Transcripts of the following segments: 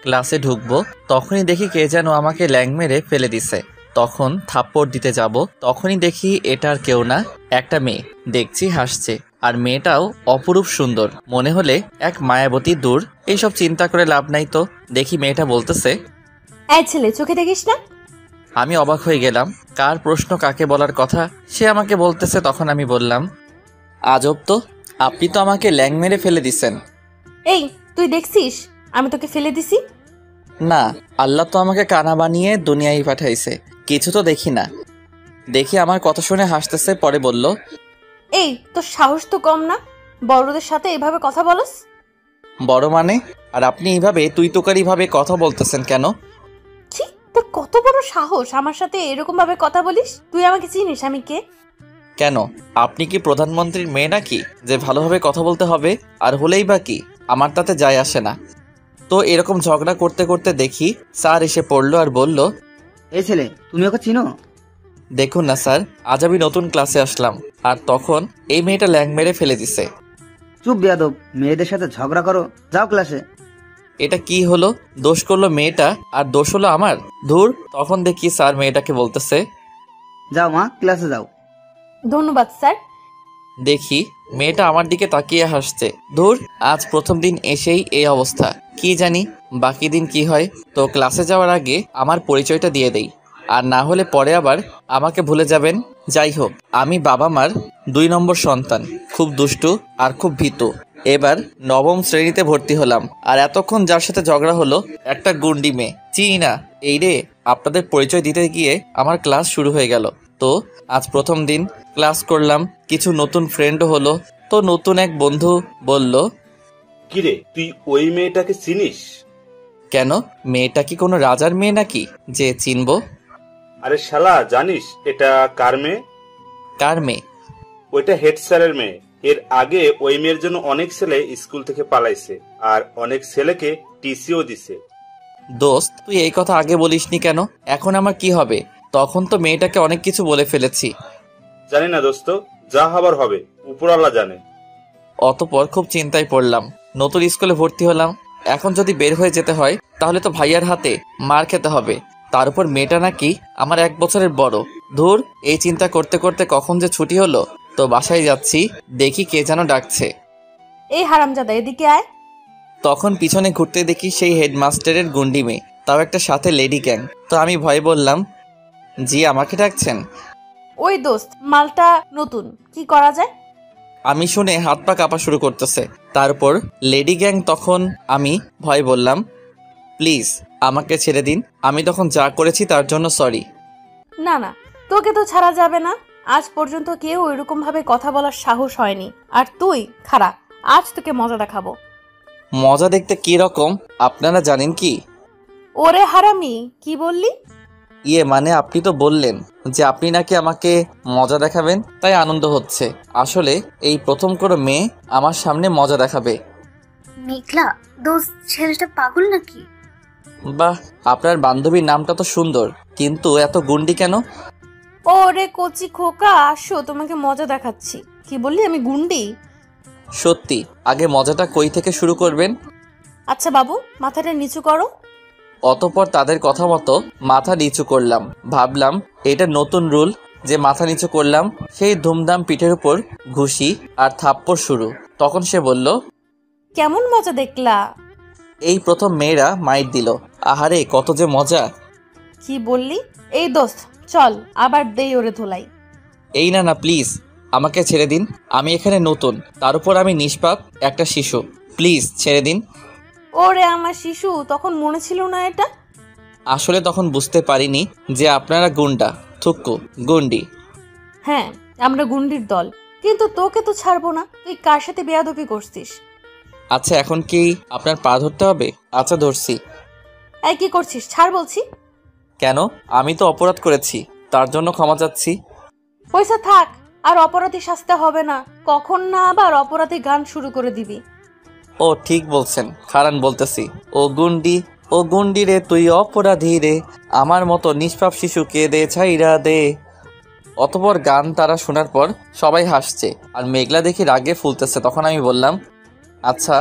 ক্লাসে ঢুকবো, তখনই দেখি কে যেন আমাকে ল্যাং মেরে ফেলে দিছে। তখন থাপ্পড় দিতে যাব, তখনই দেখি এটা আর কেউ না, একটা মেয়ে। দেখছি হাসছে, আর মেয়েটাও অপরূপ সুন্দর, মনে হলে এক মায়াবতী। দূর, এইসব চিন্তা করে লাভ নাই। তো দেখি মেয়েটা বলতেছে, এই ছেলে, চোখে দেখিস না? আমি অবাক হয়ে গেলাম, কার প্রশ্ন কাকে বলার কথা সে আমাকে বলতেছে। তখন আমি বললাম, আজব তো, আপনি তো আমাকে ল্যাং মেরে ফেলে দিছেন। এই, তুই দেখছিস আমি তোকে ফেলে দিছি? না, আল্লাহ তো আমাকে কানা বানিয়ে দুনিয়ায় পাঠাইছে, কিছু তো দেখি না। দেখি আমার কথা শুনে হাসতেছে, পরে বলল, এই, তোর সাহস তো কম না, বড়দের সাথে এভাবে কথা বলস? বড় মানে? আর আপনি এইভাবে তুই তোকারি ভাবে কথা বলতেছেন কেন? ছি, তোর কত বড় সাহস আমার সাথে এরকম ভাবে কথা বলিস? তুই আমাকে চিনিস আমি কে? কেন, আপনি কি প্রধানমন্ত্রীর মেয়ে নাকি যে ভালোভাবে কথা বলতে হবে? আর হলেই বা কি, আমার তাতে যায় আসে না। তো এরকম ঝগড়া করতে করতে দেখি স্যার এসে পড়লো আর বলল, এই ছেলে, তুমি ওকে চিনো? দেখুন না স্যার, আজ আমি নতুন ক্লাসে আসলাম, আর তখন এই মেয়েটা ল্যাং মেরে ফেলে দিছে। চুপ বেয়াদব, মেয়েদের সাথে ঝগড়া করো, যাও ক্লাসে। এটা কি হলো? দোষ করলো মেয়েটা আর দোষ হলো আমার? ধুর। তখন দেখি স্যার মেয়েটাকে বলতেছে, যাও মা, ক্লাসে যাও। ধন্যবাদ স্যার। দেখি মেয়েটা আমার দিকে তাকিয়ে হাসছে। ধুর, আজ প্রথম দিন এসেই এই অবস্থা, কি জানি বাকি দিন কি হয়। তো ক্লাসে যাওয়ার আগে আমার পরিচয়টা দিয়ে দেই, আর না হলে পরে আবার আমাকে ভুলে যাবেন। যাই হোক, আমি বাবা মার 2 নম্বর সন্তান, খুব দুষ্টু আর খুব ভীতু। এবার নবম শ্রেণীতে ভর্তি হলাম, আর এতক্ষণ যার সাথে ঝগড়া হলো একটা গুন্ডি মেয়ে, চিনি না। এই রে, আপনাদের পরিচয় দিতে গিয়ে আমার ক্লাস শুরু হয়ে গেল। তো আজ প্রথম দিন ক্লাস করলাম, কিছু নতুন ফ্রেন্ডও হলো। তো নতুন এক বন্ধু বলল, কিরে, তুই ওই মেয়েটাকে চিনিস? কেন, মেয়েটা কি কোনো রাজার মেয়ে নাকি যে চিনবো? আরে শালা, জানিস এটা কার মেয়ে? কার মেয়ে? ওইটা হেড স্যারের মেয়ে। এর আগে ওই মেয়ের জন্য অনেক ছেলে স্কুল থেকে পালাইছে, আর অনেক ছেলেকে টিসিও দিছে। দোস্ত, তুই এই কথা আগে বলিসনি কেন? এখন আমার কি হবে? তখন তো মেয়েটাকে অনেক কিছু বলে ফেলেছি। জানি না দোস্ত, যা হবার হবে, উপরওয়ালা জানে। অতপর খুব চিন্তায় পড়লাম, নতুন স্কুলে ভর্তি হলাম, এখন যদি বের হয়ে যেতে হয় তাহলে তো ভাইয়ার হাতে মার খেতে হবে। তার উপর মেয়েটা নাকি আমার 1 বছরের বড়। ধুর, এই চিন্তা করতে করতে কখন যে ছুটি হলো। তো বাসায় যাচ্ছি, দেখি কে যেন ডাকছে। এই হারামজাদা, এদিকে আয়। তখন পিছনে ঘুরতে দেখি সেই হেডমাস্টারের গুন্ডি মেয়ে, তাও একটা সাথে লেডি গ্যাং। তো আমি ভয়ে বললাম, জি আমাকে ডাকছেন? ওই দোস্ত, মালটা নতুন, কি করা যায়? আমি শুনে হাত পা কাঁপা শুরু করতেছে। তারপর লেডি গ্যাং, তখন আমি ভয় বললাম, প্লিজ আমাকে ছেড়ে দিন, আমি তখন যা করেছি তার জন্য সরি। না না, তোকে তো ছাড়া যাবে না। আজ পর্যন্ত কেউ ওইরকম ভাবে কথা বলার সাহস হয়নি, আর তুই খারা, আজ তোকে মজা দেখাবো। মজা দেখতে কি রকম আপনারা জানেন কি? ওরে হারামি, কি বললি? মানে আপনি তো বললেন যে আপনি নাকি আমাকে মজা দেখাবেন, তাই আনন্দ হচ্ছে। আসলে এই প্রথম কোনো মেয়ে আমার সামনে মজা দেখাবে। মেঘলা, দোস্ত ছেলেটা পাগল নাকি? বাহ, আপনার বান্ধবীর নামটা তো সুন্দর, কিন্তু এত গুন্ডি কেন? ওরে কচি খোকা, আসো, তোমাকে মজা দেখাচ্ছি। কি বললি, আমি গুন্ডি? সত্যি, আগে মজাটা কই থেকে শুরু করবেন? আচ্ছা বাবু, মাথাটা নিচু করো। অতপর তাদের কথা মতো মাথা নিচু করলাম। ভাবলাম এটা নতুন রুল যে মাথা নিচু করলাম সেই ধুমধাম পিঠের উপর ঘুষি আর থাপ্পড় শুরু। তখন সে বলল, কেমন মজা দেখলা? এই প্রথম মেয়েরা মাইট দিল। আহারে কত যে মজা! কি বললি? এই দোস্ত, চল আবার দেই ওরে ধোলাই। এই না না, প্লিজ আমাকে ছেড়ে দিন, আমি এখানে নতুন, তার উপর আমি নিষ্পাপ একটা শিশু, প্লিজ ছেড়ে দিন। ওরে আমার শিশু, তখন মনে ছিল না এটা? আসলে তখন বুঝতে পারিনি যে আপনারা গুন্ডা, থুক্কু, গুন্ডি। হ্যাঁ, আমরা গুন্ডির দল, কিন্তু তোকে তো ছাড়বো না। তুই কার সাথে বেয়াদবি করছিস? আচ্ছা, এখন কি আপনার পা ধরতে হবে? আচ্ছা ধরছি। এই কি করছিস? ছাড় বলছি। কেন, আমি তো অপরাধ করেছি, তার জন্য ক্ষমা চাচ্ছি। পয়সা থাক, আর অপরাধী শাস্তি হবে না। কখন না আবার অপরাধী গান শুরু করে দিবি। ও ঠিক বলছেন, খারান বলতেছি। ও গুন্ডি রে, তুই অপরাধী রে, আমার মতো নিষ্পাপ শিশুকে দে ছাইরা দে। অতপর গান তারা শোনার পর সবাই হাসছে, আর মেঘলা দেখি রাগে ফুলতেছে। তখন আমি বললাম, আচ্ছা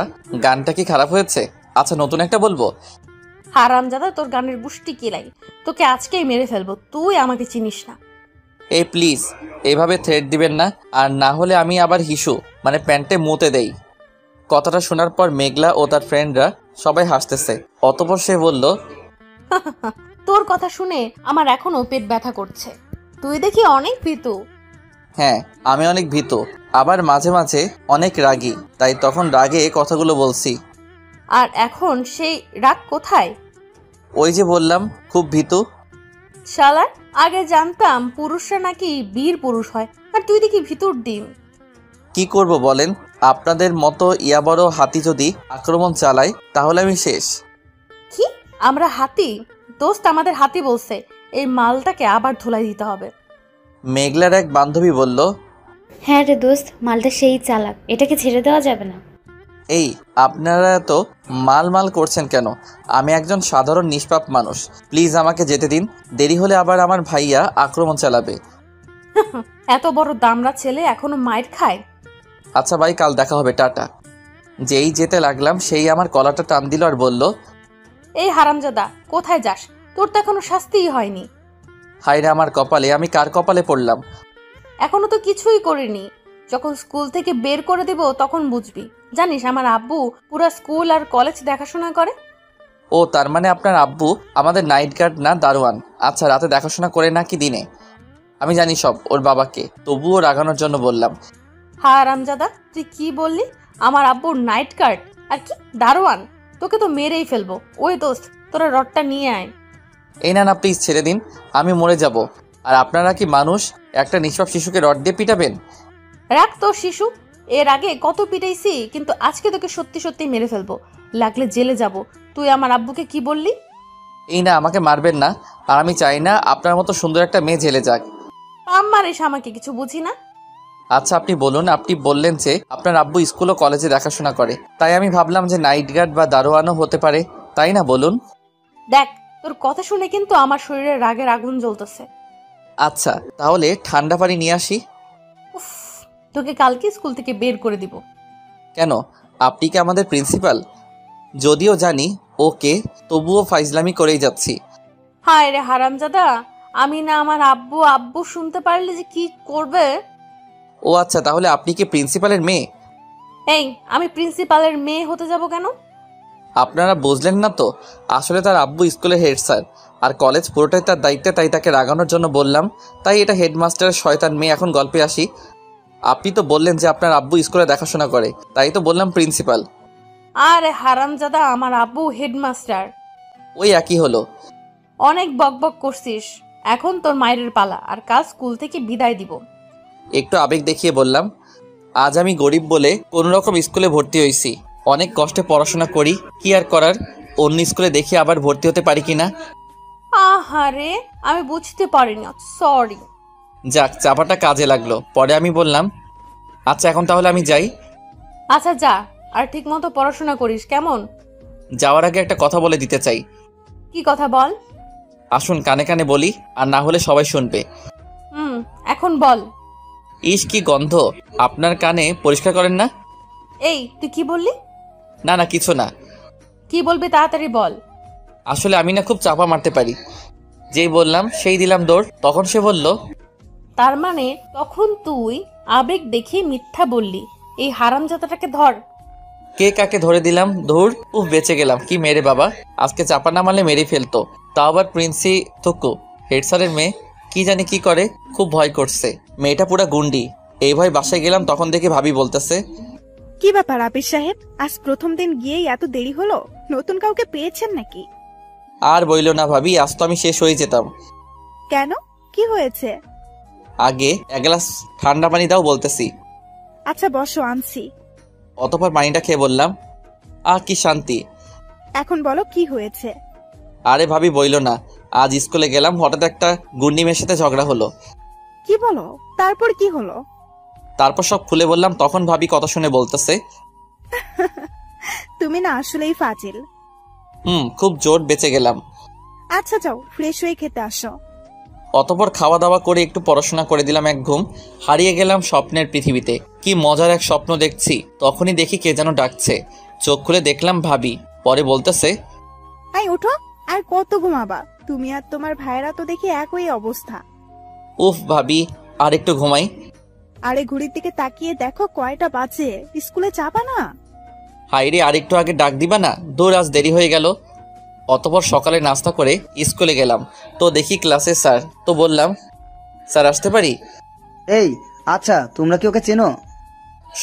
গানটা কি খারাপ হয়েছে? আচ্ছা নতুন একটা বলবো। হারামজাদা, তোর গানের গুষ্টি কিলাই, তোকে আজকেই মেরে ফেলবো, তুই আমাকে চিনিস না। এই প্লিজ এইভাবে থ্রেট দিবেন না, আর না হলে আমি আবার হিসু মানে প্যান্টে মুতে দেই। কথাটা শোনার পর মেঘলা ও তার ফ্রেন্ডরা সবাই হাসতেছে। অতঃপর সে বলল, তোর কথা শুনে আমার এখনো পেট ব্যথা করছে। তুই দেখি অনেক ভীতু। হ্যাঁ আমি অনেক ভীতু, আবার মাঝে মাঝে অনেক রাগী, তাই তখন রাগে কথাগুলো বলছি। আর এখন সেই রাগ কোথায়? ওই যে বললাম খুব ভীতু। শালার, আগে জানতাম পুরুষরা নাকি বীর পুরুষ হয়, আর তুই দেখি ভিতর ডিম। কি করব বলেন, আপনাদের মতো ইয়া বড় হাতি যদি আক্রমণ চালায় তাহলে আমি শেষ। কি, আমরা হাতি? দোস্ত আমাদের হাতি বলছে, এই মালটাকে আবার ধুলাই দিতে হবে। মেঘলার এক বান্ধবী বলল, হ্যাঁ রে দোস্ত, মালটা সেই চালাক, এটাকে ছেড়ে দেওয়া যাবে না। এই আপনারা তো মাল মাল করছেন কেন? আমি একজন সাধারণ নিষ্পাপ মানুষ, প্লিজ আমাকে যেতে দিন, দেরি হলে আবার আমার ভাইয়া আক্রমণ চালাবে। এত বড় দামড়া ছেলে এখনো মাইর খায়। আচ্ছা ভাই, কাল দেখা হবে, টাটা। যেই যেতে লাগলাম সেই আমার কলাটা টান দিল আর বলল, এই হারামজাদা, কোথায় যাস? তোর তো এখনো শাস্তিই হয়নি। হায় রে আমার কপালে, আমি কার কপালে পড়লাম? এখনো তো কিছুই করিনি। যখন স্কুল থেকে বের করে দেব তখন বুঝবি। জানিস আমার আব্বু পুরো স্কুল আর কলেজ দেখাশোনা করে। ও তার মানে আপনার আব্বু আমাদের নাইট গার্ড না দারোয়ান? আচ্ছা, রাতে দেখাশোনা করে নাকি দিনে? আমি জানি সব ওর বাবাকে, তবুও রাগানোর জন্য বললাম। হারামজাদা, তুই কি বললি? আমার আব্বুর নাইট গার্ড আর কি দারোয়ান? তোকে তো মেরেই ফেলবো। ওই দোস্ত, তোরা রডটা নিয়ে আয়। এই না না, প্লিজ ছেড়ে দিন, আমি মরে যাব। আর আপনারা কি মানুষ? একটা নিষ্পাপ শিশুকে রড দিয়ে পিটাবেন? রাখ তোর শিশু, এর আগে কত পিটাইছি, কিন্তু আজকে তোকে সত্যি সত্যি মেরে ফেলবো, লাগলে জেলে যাব। তুই আমার আব্বুকে কি বললি? এই না, আমাকে মারবেন না, আর আমি চাই না আপনার মতো সুন্দর একটা মেয়ে জেলে যাক। পাম মারিস আমাকে, কিছু বুঝি না। আচ্ছা আপনি বলুন, আপনি বললেন যে আপনার আব্বু স্কুল ও কলেজে দেখাশোনা করে, তাই আমি ভাবলাম যে নাইট গার্ড বা দারোয়ানও হতে পারে, তাই না? বলুন। দেখ, তোর কথা শুনে কিন্তু আমার শরীরে রাগের আগুন জ্বলতেছে। আচ্ছা তাহলে ঠান্ডা পানি নিয়ে আসি। উফ, তোকে কালকে স্কুল থেকে বের করে দিব। কেন, আপনি কি আমাদের প্রিন্সিপাল? যদিও জানি ওকে, তবুও ফাইজলামি করেই যাচ্ছি। হায় রে হারামজাদা, আমি না আমার আব্বু আব্বু শুনতে পারলে যে কি করবে। ও আচ্ছা, তাহলে আপনি কি প্রিন্সিপালের মেয়ে? এই, আমি প্রিন্সিপালের মেয়ে হতে যাব কেন? আপনারা বুঝলেন না তো, আসলে তার আব্বু স্কুলের হেড স্যার, আর কলেজ পুরোটাই তার দায়িত্বে, তাই তাকে রাগানোর জন্য বললাম। তাই এটা হেডমাস্টারের শয়তান মেয়ে। এখন গল্পে আসি। আপনি তো বললেন যে আপনার আব্বু স্কুলে দেখাশোনা করে, তাই তো বললাম প্রিন্সিপাল। আরে হারামজাদা, আমার আব্বু হেডমাস্টার। ওই একই হলো। অনেক বকবক করছিস, এখন তোর মায়ের পালা, আর কাল স্কুল থেকে বিদায় দিব। একটু আবেগ দেখিয়ে বললাম, আজ আমি গরিব বলে কোনো রকম স্কুলে ভর্তি হয়েছি, অনেক কষ্টে পড়াশোনা করি, কি আর করার, অন্য স্কুলে দেখি আবার ভর্তি হতে পারি কিনা। আহারে, আমি বুঝতে পারিনি, সরি। যাক, চাপাটা কাজে লাগলো। পরে আমি বললাম, আচ্ছা এখন তাহলে আমি যাই। আচ্ছা যা, আর ঠিক মতো পড়াশোনা করিস, কেমন? যাওয়ার আগে একটা কথা বলে দিতে চাই। কি কথা বল? আসুন কানে কানে বলি, আর না হলে সবাই শুনবে। এখন বল। ইস কি গন্ধ, আপনার কানে পরিষ্কার করেন না? এই, তুই কি বললি? না না, কিছু না। কি বলবি তাড়াতাড়ি বল। আসলে আমি না খুব চাপা মারতে পারি, যেই বললাম সেই দিলাম দৌড়। তখন সে বলল, তার মানে তখন তুই আবেগ দেখে মিথ্যা বললি। এই হারামজাদাটাকে ধর। কে কাকে ধরে দিলাম, ধুর, উফ বেঁচে গেলাম। কি মেরে বাবা, আজকে চাপা না মারলে মেরে ফেলতো, তাও আবার প্রিন্সি থুকু, হেড স্যারের মেয়ে। কি জানি কি করে, খুব ভয় করছে। মেয়েটা পুরা গুন্ডি। এই ভয় বাসায় গেলাম, তখন দেখে ভাবি বলতেছে, কি ব্যাপার আবির সাহেব, আজ প্রথম দিন গিয়েই এত দেরি হলো? নতুন কাউকে পেয়েছেন নাকি? আর বইলো না ভাবি, আজ তো আমি শেষ হয়ে যেতাম। কেন, কি হয়েছে? আগে এক গ্লাস ঠান্ডা পানি দাও বলতেছি। আচ্ছা বসো, আনছি। অতঃপর পানিটা খেয়ে বললাম, কি শান্তি। এখন বলো কি হয়েছে? আরে ভাবি বইলো না, আজ স্কুলে গেলাম, হঠাৎ একটা গুন্ডি মেয়ের সাথে ঝগড়া হলো। কি বলো, তারপর কি হলো? তারপর সব খুলে বললাম। তখন ভাবি কথা শুনে বলতেছে, তুমি না আসলেই ফাজিল। খুব জোর বেঁচে গেলাম। আচ্ছা যাও, ফ্রেশ হয়ে খেতে আসো। অতঃপর খাওয়া দাওয়া করে একটু পড়াশোনা করে দিলাম এক ঘুম। হারিয়ে গেলাম স্বপ্নের পৃথিবীতে। কি মজার এক স্বপ্ন দেখছি। তখনই দেখি কে যেন ডাকছে। চোখ খুলে দেখলাম ভাবি। পরে বলতেছে, এই উঠো, আর কত ঘুমাবা? তুমি আর তোমার ভাইয়েরা তো দেখি একই অবস্থা। উফ ভাবি, আর একটু ঘুমাই। আরে ঘড়ির দিকে তাকিয়ে দেখো কয়টা বাজে, স্কুলে যাবা না? হাইরে, আর একটু আগে ডাক দিবা না? দূর, আজ দেরি হয়ে গেল। অতপর সকালে নাস্তা করে স্কুলে গেলাম, তো দেখি ক্লাসে স্যার। তো বললাম, স্যার আসতে পারি? এই আচ্ছা, তোমরা কি ওকে চেনো?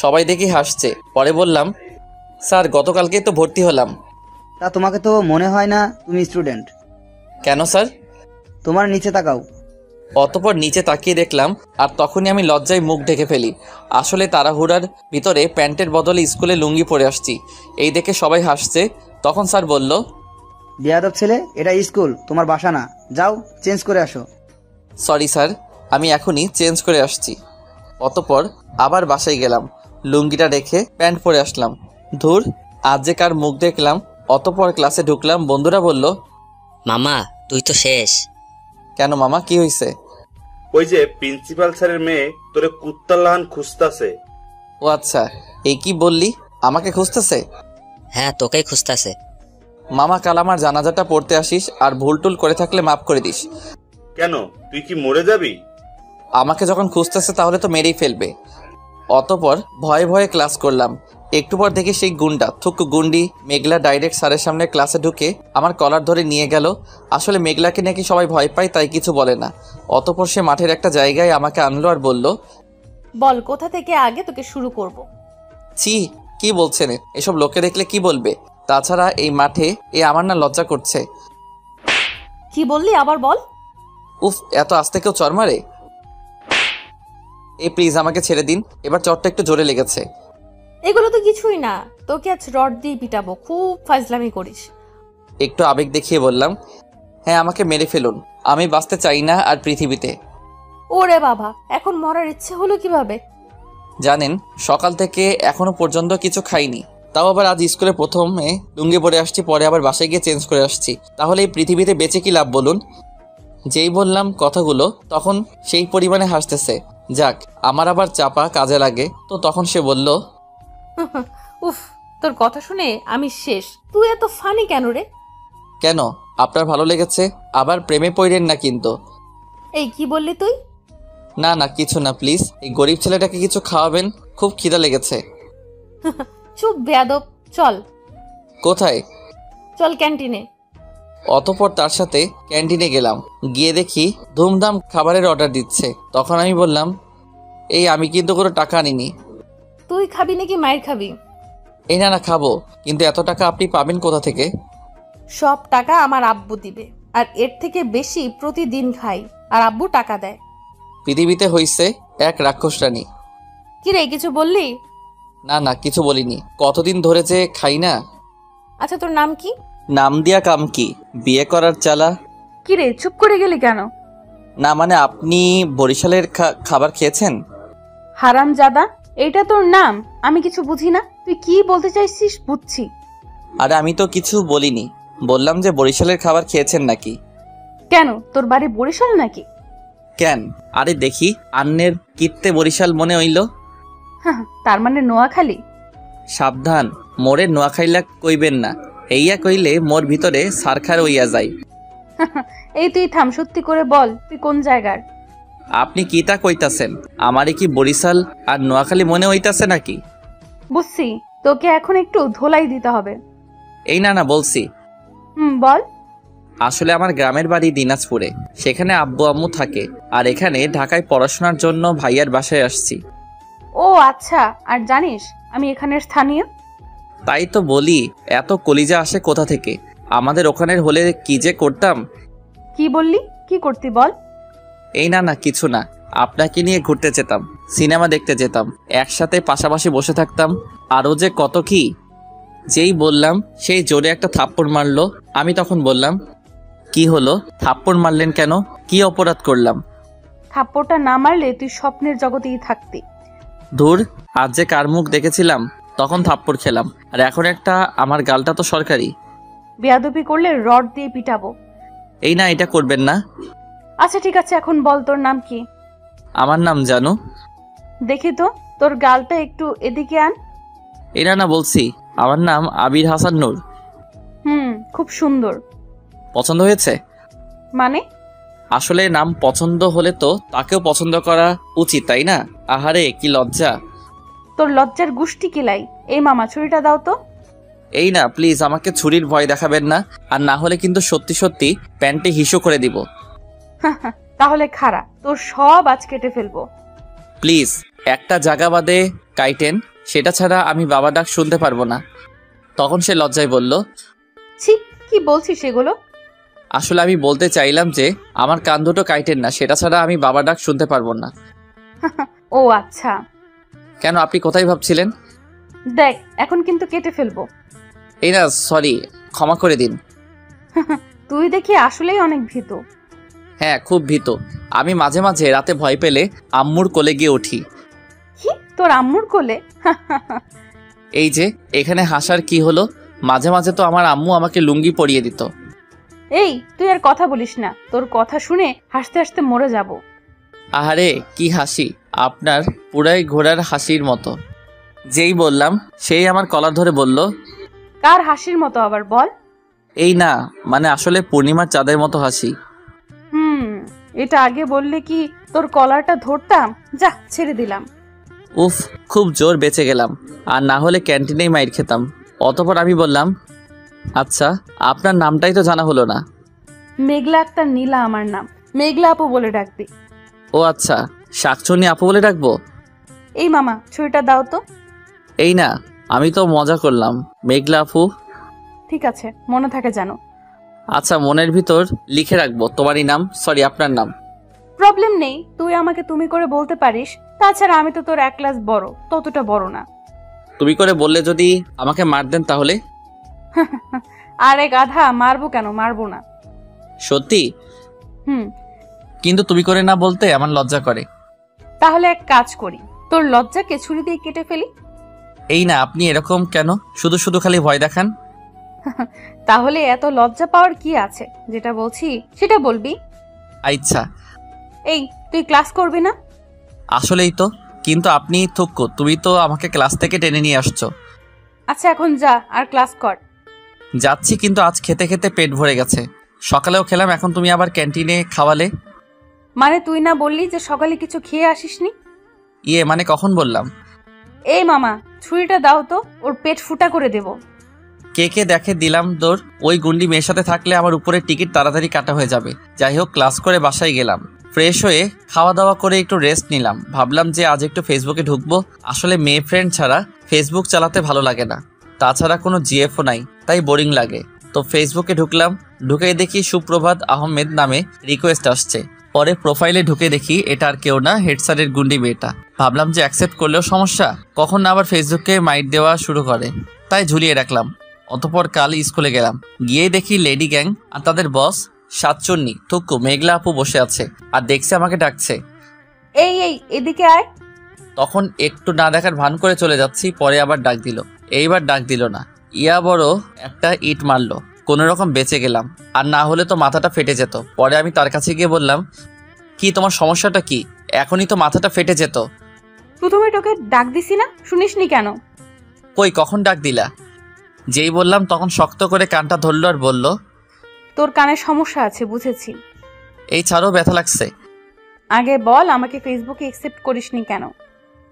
সবাই দেখি হাসছে। পরে বললাম, স্যার গতকালকেই তো ভর্তি হলাম। তা তোমাকে তো মনে হয় না তুমি স্টুডেন্ট। কেন স্যার? তোমার নিচে তাকাও। অতপর নিচে তাকিয়ে দেখলাম, আর তখনই আমি লজ্জায় মুখ ঢেকে ফেলি। আসলে তাড়াহুড়ার ভিতরে প্যান্টের বদলে স্কুলে লুঙ্গি পরে আসছি। এই দেখে সবাই হাসছে। তখন স্যার বলল, বেয়াদব ছেলে, এটা স্কুল, তোমার বাসা না। যাও চেঞ্জ করে আসো। সরি স্যার, আমি এখনই চেঞ্জ করে আসছি। অতপর আবার বাসায় গেলাম, লুঙ্গিটা রেখে প্যান্ট পরে আসলাম। ধুর, আজ যে কার মুখ দেখলাম। অতপর ক্লাসে ঢুকলাম। বন্ধুরা বলল, মামা তুই তো শেষ। কেন মামা, কি হয়েছে? ওই যে প্রিন্সিপাল স্যারের মেয়ে তোরে কুত্তার লাহান খুঁজতাছে। ও আচ্ছা, এই কি বললি? আমাকে খুঁজতেছে? হ্যাঁ, তোকেই খুঁজতাছে। মামা, কাল আমার জানাজাটা পড়তে আসিস, আর ভুল টুল করে থাকলে মাফ করে দিস। কেন, তুই কি মরে যাবি? আমাকে যখন খুঁজতেছে তাহলে তো মেরেই ফেলবে। অতপর ভয়ে ভয়ে ক্লাস করলাম। একটু পর দেখি সেই গুন্ডা থুকু গুন্ডি মেঘলা ডাইরেক্ট স্যারের সামনে ক্লাসে ঢুকে আমার কলার ধরে নিয়ে গেল। আসলে মেঘলাকে নাকি সবাই ভয় পায়, তাই কিছু বলে না। অতপর সে মাঠের একটা জায়গায় আমাকে আনলো আর বলল, বল কোথা থেকে আগে তোকে শুরু করব। ছি, কি বলছেন? এসব লোকে দেখলে কি বলবে? তাছাড়া এই মাঠে আমার না লজ্জা করছে। কি বললি আবার বল। উফ, এত আস্তে কেউ চর মারে? এই প্লিজ আমাকে ছেড়ে দিন, এবার চরটা একটু জোরে লেগেছে। এগুলো তো কিছুই না, তোকে আজ রড দিয়ে পিটাবো। খুব ফাজলামি করিস। একটু আবেগ দেখিয়ে বললাম, হ্যাঁ আমাকে মেরে ফেলুন, আমি বাঁচতে চাই না আর পৃথিবীতে। ওরে বাবা, এখন মরার ইচ্ছে হলো কিভাবে? জানেন, সকাল থেকে এখনো পর্যন্ত কিছু খাইনি। তাও আবার আজ স্কুলে প্রথমে লুঙ্গি পরে আসছি, পরে আবার বাসায় গিয়ে চেঞ্জ করে আসছি। তাহলে এই পৃথিবীতে বেঁচে কি লাভ বলুন? যেই বললাম কথাগুলো তখন সেই পরিমাণে হাসতেছে। যাক, আমার আবার চাপা কাজে লাগে। তো তখন সে বলল, উফ, তোর কথা শুনে আমি শেষ। তুই এত ফানি কেন রে? কেন, আপনার ভালো লেগেছে? আবার প্রেমে পড়েন না কিন্তু। এই কি বললি তুই? না না, কিছু না, প্লিজ এই গরিব ছেলেটাকে কিছু খাওয়াবেন, খুব খিদা লেগেছে। চুপ বেয়াদব, চল। কোথায়? চল ক্যান্টিনে। অতপর তার সাথে ক্যান্টিনে গেলাম। গিয়ে দেখি ধুমধাম খাবারের অর্ডার দিচ্ছে। তখন আমি বললাম, এই আমি কিন্তু কোনো টাকা আনিনি। তুই খাবি নাকি মায়ের খাবি? এই না না, খাবো, কিন্তু এত টাকা আপনি পাবেন কোথা থেকে? সব টাকা আমার আব্বু দিবে, আর এর থেকে বেশি প্রতিদিন খাই, আর আব্বু টাকা দেয়। পৃথিবীতে হইছে এক রাক্ষস রানী। কি রে, কিছু বললি? না না, কিছু বলিনি। কতদিন ধরে যে খাই না। আচ্ছা, তোর নাম কি? নাম দিয়া কাম কি, বিয়ে করার চালা। কি রে, চুপ করে গেলি কেন? না মানে, আপনি বরিশালের খাবার খেয়েছেন? হারামজাদা, এইটা তোর নাম? আমি কিছু বুঝি না, তুই কি বলতে চাইছিস বুঝছি। আরে আমি তো কিছু বলিনি, বললাম যে বরিশালের খাবার খেয়েছেন নাকি। কেন, তোর বাড়ি বরিশাল নাকি? কেন? আরে দেখি আন্নের কিত্তে বরিশাল মনে হইল। তার মানে নোয়াখালী? সাবধান, মোরে নোয়াখাইলা কইবেন না। এইয়া কইলে মোর ভিতরে সারখার হইয়া যায়। এই তুই থাম, সত্যি করে বল তুই কোন জায়গার? আপনি কিতা কইতাছেন? আমারে কি বরিশাল আর নোয়াখালী মনে হইতাছে নাকি? বুঝছি, তোকে এখন একটু ধোলাই দিতে হবে। এই না না, বলছি। বল। আসলে আমার গ্রামের বাড়ি দিনাজপুরে, সেখানে আব্বু আম্মু থাকে, আর এখানে ঢাকায় পড়াশোনার জন্য ভাইয়ার বাসায় আসছি। ও আচ্ছা, আর জানিস আমি এখানের স্থানীয়? তাই তো বলি, এত কলিজা আসে কোথা থেকে? আমাদের ওখানের হলে কি যে করতাম। কি বললি, কি করতি বল? এই না না, কিছু না, আপনাকে নিয়ে ঘুরতে যেতাম, সিনেমা দেখতে যেতাম, একসাথে পাশাপাশি বসে থাকতাম, আরও যে কত কি। যেই বললাম সেই জোরে একটা থাপ্পড় মারলো। আমি তখন বললাম, কি হলো, থাপ্পড় মারলেন কেন? কি অপরাধ করলাম? থাপ্পড়টা না মারলে তুই স্বপ্নের জগতেই থাকতি। ধুর, আজ যে কার মুখ দেখেছিলাম তখন থাপ্পড় খেলাম, আর এখন একটা আমার গালটা তো সরকারি। বেয়াদবি করলে রড দিয়ে পিটাবো। এই না, এটা করবেন না। আচ্ছা ঠিক আছে, এখন বল তোর নাম কি? আমার নাম জানু। দেখি তো, তোর গালটা একটু এদিকে আন। এই না না, বলছি আমার নাম আবির হাসান নূর। খুব সুন্দর। পছন্দ হয়েছে? মানে? আসলে নাম পছন্দ হলে তো তাকেও পছন্দ করা উচিত, তাই না? আহারে কি লজ্জা। তোর লজ্জার গুষ্টি কিলাই। এই মামা, ছুরিটা দাও তো। এই না, প্লিজ আমাকে ছুরির ভয় দেখাবেন না, আর না হলে কিন্তু সত্যি সত্যি প্যান্টে হিসু করে দিব। তাহলে খাড়া, তোর সব আজ কেটে ফেলবো। প্লিজ একটা জায়গা বাদে কাইটেন, সেটা ছাড়া আমি বাবা ডাক শুনতে পারবো না। তখন সে লজ্জায় বলল, ছি, কি বলছিস সেগুলো? আসলে আমি বলতে চাইলাম যে আমার কান দুটো কাইটেন না, সেটা ছাড়া আমি বাবা ডাক শুনতে পারবো না। ও আচ্ছা। কেন, আপনি কোথায় ভাবছিলেন? দেখ, এখন কিন্তু কেটে ফেলবো। এই না, সরি, ক্ষমা করে দিন। তুই দেখি আসলেই অনেক ভীতু। হ্যাঁ, খুব ভীত। আমি মাঝে মাঝে রাতে ভয় পেলে আম্মুর কোলে গিয়ে উঠি। কি, তোর আম্মুর কোলে? এই যে এখানে হাসার কি হলো? মাঝে মাঝে তো আমার আম্মু আমাকে লুঙ্গি পরিয়ে দিত। এই, তুই আর কথা বলিস না, তোর কথা শুনে হাসতে হাসতে মরে যাব। আহারে কি হাসি, আপনার পুরাই ঘোড়ার হাসির মতো। যেই বললাম সেই আমার কলার ধরে বলল, কার হাসির মতো আবার বল? এই না, মানে আসলে পূর্ণিমার চাঁদের মতো হাসি। এটা আগে বললে কি তোর কলারটা ধরতাম। যা, ছেড়ে দিলাম। উফ, খুব জোর বেঁচে গেলাম, আর না হলে ক্যান্টিনেই মাইর খেতাম। অতঃপর আমি বললাম, আচ্ছা আপনার নামটাই তো জানা হলো না। মেঘলা আক্তার নীলা আমার নাম। মেঘলা আপু বলে ডাকবি। ও আচ্ছা, শাকচুন্নি আপু বলে ডাকবো? এই মামা, ছুরিটা দাও তো। এই না, আমি তো মজা করলাম। মেঘলা আপু? ঠিক আছে, মনে থাকে জানো। আচ্ছা, মনের ভিতর লিখে রাখবো তোমারই নাম, সরি আপনার নাম। প্রবলেম নেই, তুই আমাকে তুমি করে বলতে পারিস। তাছাড়া আমি তো তোর এক ক্লাস বড়, ততটা বড় না। তুমি করে বললে যদি আমাকে মার দেন তাহলে? আরে গাধা, মারবো কেন? মারবো না। সত্যি? হুম। কিন্তু তুমি করে না বলতে আমার লজ্জা করে। তাহলে এক কাজ করি, তোর লজ্জাকে ছুরি দিয়ে কেটে ফেলি। এই না, আপনি এরকম কেন শুধু শুধু খালি ভয় দেখান? তাহলে এত লজ্জা পাওয়ার কি আছে? যেটা বলছি সেটা বলবি। আচ্ছা। এই, তুই ক্লাস করবি না? আসলেই তো, কিন্তু আপনি থুক্কু, তুমি তো আমাকে ক্লাস থেকে টেনে নিয়ে আসছো। আচ্ছা, এখন যা আর ক্লাস কর। যাচ্ছি, কিন্তু আজ খেতে খেতে পেট ভরে গেছে। সকালেও খেলাম, এখন তুমি আবার ক্যান্টিনে খাওয়ালে। মানে তুই না বললি যে সকালে কিছু খেয়ে আসিসনি? ইয়ে মানে কখন বললাম? এই মামা, ছুরিটা দাও তো, ওর পেট ফুটা করে দেব। কে কে দেখে দিলাম দৌড়। ওই গুন্ডি মেয়ের সাথে থাকলে আমার উপরে টিকিট তাড়াতাড়ি কাটা হয়ে যাবে। যাই হোক, ক্লাস করে বাসায় গেলাম। ফ্রেশ হয়ে খাওয়া দাওয়া করে একটু রেস্ট নিলাম। ভাবলাম যে আজ একটু ফেসবুকে ঢুকবো। আসলে মেয়ে ফ্রেন্ড ছাড়া ফেসবুক চালাতে ভালো লাগে না, তাছাড়া কোনো জিএফও নাই, তাই বোরিং লাগে। তো ফেসবুকে ঢুকলাম। ঢুকেই দেখি সুপ্রভাত আহমেদ নামে রিকোয়েস্ট আসছে। পরে প্রোফাইলে ঢুকে দেখি এটা আর কেউ না, হেড স্যারের গুন্ডি মেয়েটা। ভাবলাম যে অ্যাকসেপ্ট করলেও সমস্যা, কখন না আবার ফেসবুকে মাইট দেওয়া শুরু করে, তাই ঝুলিয়ে রাখলাম। অতপর কাল স্কুলে গেলাম। গিয়ে দেখি লেডি গ্যাং আর তাদের বস সাতচন্নি থুক্কু মেঘলা আপু বসে আছে আর দেখছে আমাকে ডাকছে। এই এই, এদিকে আয়। তখন একটু না দেখার ভান করে চলে যাচ্ছি, পরে আবার ডাক দিল। এইবার ডাক দিল না, ইয়া বড় একটা ইট মারলো। কোনো রকম বেঁচে গেলাম, আর না হলে তো মাথাটা ফেটে যেত। পরে আমি তার কাছে গিয়ে বললাম, কি তোমার সমস্যাটা কি? এখনই তো মাথাটা ফেটে যেত। প্রথমে তোকে ডাক দিছি না, শুনিসনি কেন? কই, কখন ডাক দিলা? যেই বললাম তখন শক্ত করে কানটা ধরলো আর বলল, তোর কানে সমস্যা আছে, বুঝেছি। এই ছাড়ো, ব্যথা লাগছে। আগে বল, আমাকে ফেসবুকে অ্যাকসেপ্ট করিসনি কেন?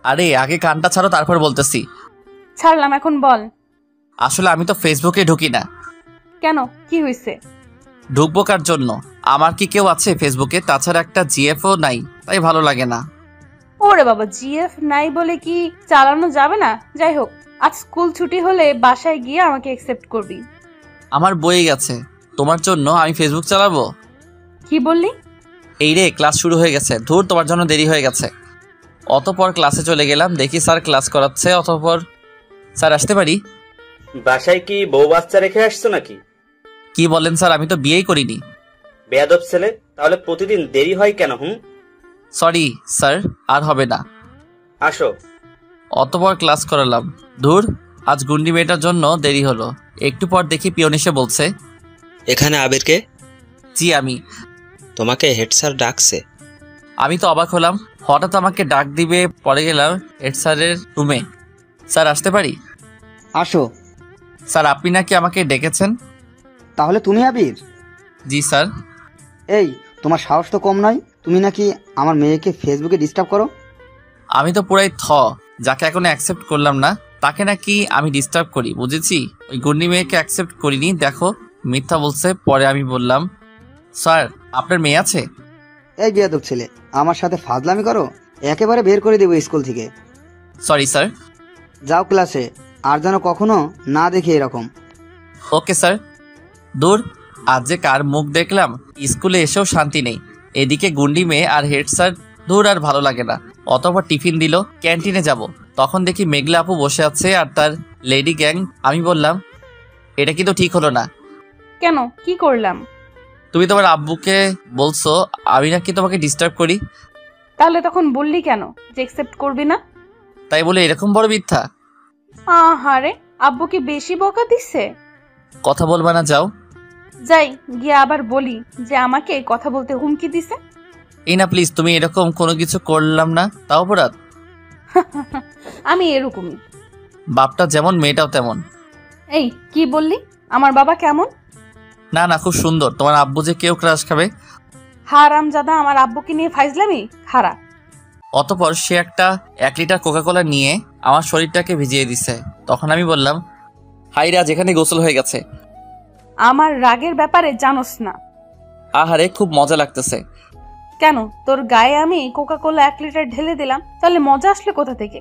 আরে আগে কানটা ছাড়ো, তারপর বলতেছি। ছাড়লাম, এখন বল। আসলে আমি তো ফেসবুকে ঢুকি না। কেন, কি হয়েছে? ঢুকবো কার জন্য? আমার কি কেউ আছে ফেসবুকে? তাছাড়া একটা জিএফও নাই, তাই ভালো লাগে না। ওরে বাবা, জিএফ নাই বলে কি চালানো যাবে না? যাই হোক, আজ স্কুল ছুটি হলে বাসায় গিয়ে আমাকে অ্যাকসেপ্ট করবি। আমার বই গেছে, তোমার জন্য আমি ফেসবুক চালাবো? কি বললি? এই রে, ক্লাস শুরু হয়ে গেছে। ধুর, তোমার জন্য দেরি হয়ে গেছে। অতপর ক্লাসে চলে গেলাম। দেখি স্যার ক্লাস করাচ্ছে। অতপর, স্যার আসতে পারি? বাসায় কি বউ বাচ্চা রেখে আসছো নাকি? কি বলেন স্যার, আমি তো বিয়েই করিনি। বেয়াদব ছেলে, তাহলে প্রতিদিন দেরি হয় কেন? সরি স্যার, আর হবে না। আসো। অতপর ক্লাস করালাম। ধুর, আজ গুন্ডি মেয়েটার জন্য দেরি হলো। একটু পর দেখি পিয়ন এসে বলছে, এখানে আবিরকে? জি আমি। তোমাকে হেড স্যার ডাকছে। আমি তো অবাক হলাম, হঠাৎ আমাকে ডাক দিবে। পরে গেলাম হেড স্যারের রুমে। স্যার আসতে পারি? আসো। স্যার, আপনি নাকি আমাকে ডেকেছেন? তাহলে তুমি আবির? জি স্যার। এই, তোমার সাহস তো কম নয়, তুমি নাকি আমার মেয়েকে ফেসবুকে ডিস্টার্ব করো। আমি তো পুরাই যাকে এখনো অ্যাকসেপ্ট করলাম না তাকে নাকি আমি ডিস্টার্ব করি, বুঝেছি। ওই গুন্ডি মেয়েকে অ্যাকসেপ্ট করিনি, দেখো মিথ্যা বলছে। পরে আমি বললাম, স্যার আপনার মেয়ে আছে? এই বেয়াদব ছেলে, আমার সাথে ফাজলামি করো, একেবারে বের করে দেবো স্কুল থেকে। Sorry sir. যাও ক্লাসে, আর যেন কখনো না দেখি এরকম। Okay sir. দূর, আজ যে কার মুখ দেখলাম, স্কুলে এসেও শান্তি নেই। এদিকে গুন্ডি মেয়ে আর হেড স্যার, দূর আর ভালো লাগে না। অতঃপর টিফিন দিল, ক্যান্টিনে যাব, তখন দেখি মেঘলা আপু বসে আছে আর তার লেডি গ্যাং। আমি বললাম, এটা কিন্তু ঠিক হলো না। কেন, কি করলাম? তুমি তোমার আব্বুকে বলছো আমি নাকি তোমাকে ডিস্টার্ব করি। তাহলে তখন বললি কেন যে একসেপ্ট করবি না? তাই বলে এরকম বড় মিথ্যা? আহারে, আব্বু কি বেশি বকা দিচ্ছে? কথা বলবা না, যাও। যাই গিয়ে আবার বলি যে আমাকে কথা বলতে হুমকি দিছে। এই না প্লিজ, তুমি এরকম কোনো কিছু করলাম না, তাও অপরাধ। আমি এরকমই। বাপটা যেমন মেয়েটাও তেমন। এই কি বললি? আমার বাবা কেমন? না না, খুব সুন্দর। তোমার আব্বু যে কেউ ক্রাশ খাবে। হারামজাদা আমার আব্বুকে নিয়ে ফাইজলামি খারাপ। অতপর সে একটা 1 লিটার কোকাকোলা নিয়ে আমার শরীরটাকে ভিজিয়ে দিছে। তখন আমি বললাম, হাইরা, যেখানে গোসল হয়ে গেছে। আমার রাগের ব্যাপারে জানোস না। আহারে, খুব মজা লাগতেছে। কেন, তোর গায়ে আমি কোকা কোলা 1 লিটার ঢেলে দিলাম, তাহলে মজা আসলে কোথা থেকে?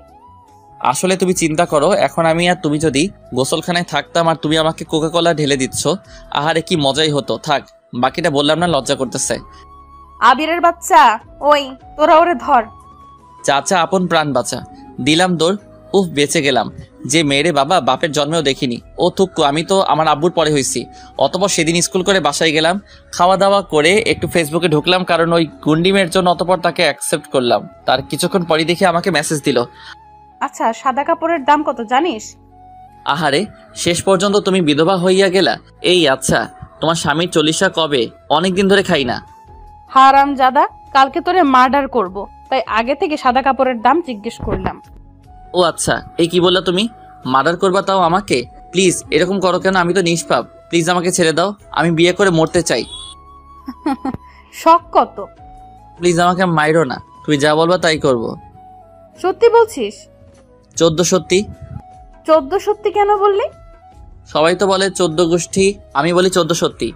আসলে তুমি চিন্তা করো, এখন আমি আর তুমি যদি গোসলখানায় থাকতাম আর তুমি আমাকে কোকাকোলা ঢেলে দিচ্ছ, আহারে কি মজাই হতো। থাক, বাকিটা বললাম না, লজ্জা করতেছে। আবিরের বাচ্চা, ওই তোরা ওরে ধর। চাচা আপন প্রাণ বাঁচা। দিলাম দৌড়। উফ, বেঁচে গেলাম। যে মেয়েরে বাবা বাপের জন্মেও দেখিনি। ও থুক্কু, আমি তো আমার আব্বুর পরে হয়েছি। অতপর সেদিন স্কুল করে বাসায় গেলাম, খাওয়া দাওয়া করে একটু ফেসবুকে ঢুকলাম, কারণ ওই গুন্ডিমের জন্য। অতপর তাকে অ্যাকসেপ্ট করলাম। তার কিছুক্ষণ পরই দেখে আমাকে মেসেজ দিল। আচ্ছা, সাদা কাপড়ের দাম কত জানিস? আহারে, শেষ পর্যন্ত তুমি বিধবা হইয়া গেলা। এই আচ্ছা, তোমার স্বামীর 40 কবে? অনেকদিন ধরে খাই না। হারামজাদা, কালকে তোরে মার্ডার করব, তাই আগে থেকে সাদা কাপড়ের দাম জিজ্ঞেস করলাম। ও আচ্ছা, এই কি বললা তুমি? মার্ডার করবা, তাও আমাকে? প্লিজ এরকম করো কেন? আমি তো নিষ্পাপ। প্লিজ আমাকে ছেড়ে দাও, আমি বিয়ে করে মরতে চাই। শখ কত? প্লিজ আমাকে মাইরো না, তুমি যা বলবা তাই করব। সত্যি বলছিস? 14 সত্যি। 14 সত্যি কেন বললি? সবাই তো বলে 14 গোষ্ঠী, আমি বলি 14 সত্যি।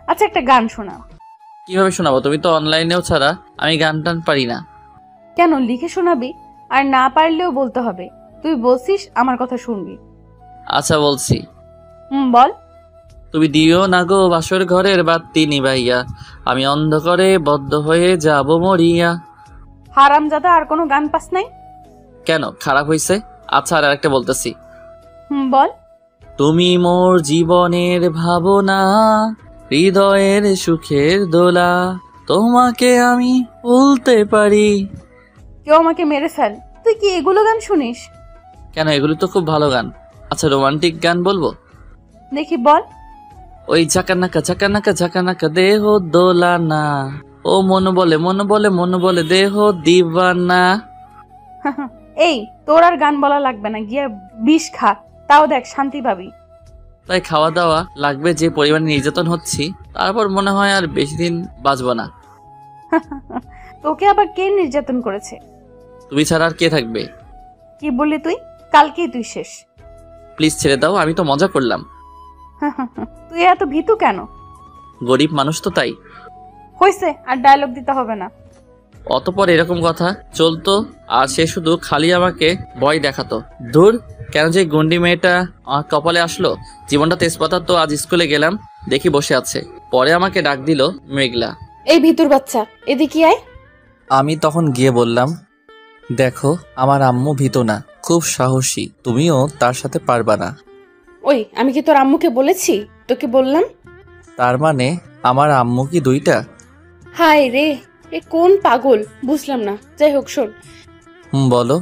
আচ্ছা, একটা গান শোনা। কিভাবে শোনাবো? তুমি তো অনলাইনেও ছাড়া, আমি গান টান পারি না। কেন, লিখে শোনাবি? আর না পারলেও বলতে হবে। তুই বলছিস, আমার কথা শুনবি। আচ্ছা বলছি। বল। তুমি দিও না গো বাসর ঘরের বাতি নিবাইয়া, আমি অন্ধকারে বদ্ধ হয়ে যাব মরিয়া। হারামজাদা, আর কোনো গান পাস নাই? কেন, খারাপ হইছে? আচ্ছা, আর একটা বলতেছি। বল। তুমি মোর জীবনের ভাবনা, হৃদয়ের সুখের দোলা, তোমাকে আমি বলতে পারি। কেউ আমাকে মেরে ফেল, তুই কি এগুলো গান শুনিস? কেন, এগুলো তো খুব ভালো গান। আচ্ছা, রোমান্টিক গান বলবো? দেখি বল। ওই ঝাঁকানাকা ঝাঁকানাকা ঝাঁকানাকা দেহ দোলানা, ও মন বলে মন বলে মন বলে দেহ দিবানা। এই, তোর আর গান বলা লাগবে না, গিয়ে বিষ খা, তাও দেখ শান্তি পাবি। তাই খাওয়া দাওয়া লাগবে, যে পরিমাণে নির্যাতন হচ্ছি, তারপর মনে হয় আর বেশি দিন বাঁচবো না। তোকে আবার কে নির্যাতন করেছে? তুমি ছাড়া আর কে থাকবে? কি বললি তুই? কালকেই তুই শেষ। প্লিজ ছেড়ে দাও, আমি তো মজা করলাম। তুই এত ভীতু কেন? গরিব মানুষ তো, তাই। হইছে, আর ডায়লগ দিতে হবে না। অতপর এরকম কথা চলতো, আর সে শুধু খালি আমাকে ভয় দেখাতো। ধুর, কেন যে গুন্ডি মেয়েটা আমার কপালে আসলো। জীবনটা তেজপাতা। তো আজ স্কুলে গেলাম, দেখি বসে আছে। পরে আমাকে ডাক দিল মেঘলা। এই ভিতুর বাচ্চা, এদিকে আয়। আমি তখন গিয়ে বললাম, দেখো আমার আম্মু ভীত না, খুব সাহসী, তুমিও তার সাথে পারবা না। ওই, আমি কি তোর আম্মুকে বলেছি? তোকে বললাম। তার মানে আমার আম্মু কি 2টা? হায় রে, এ কোন পাগল, বুঝলাম না। যাই হোক, শোন। বলো।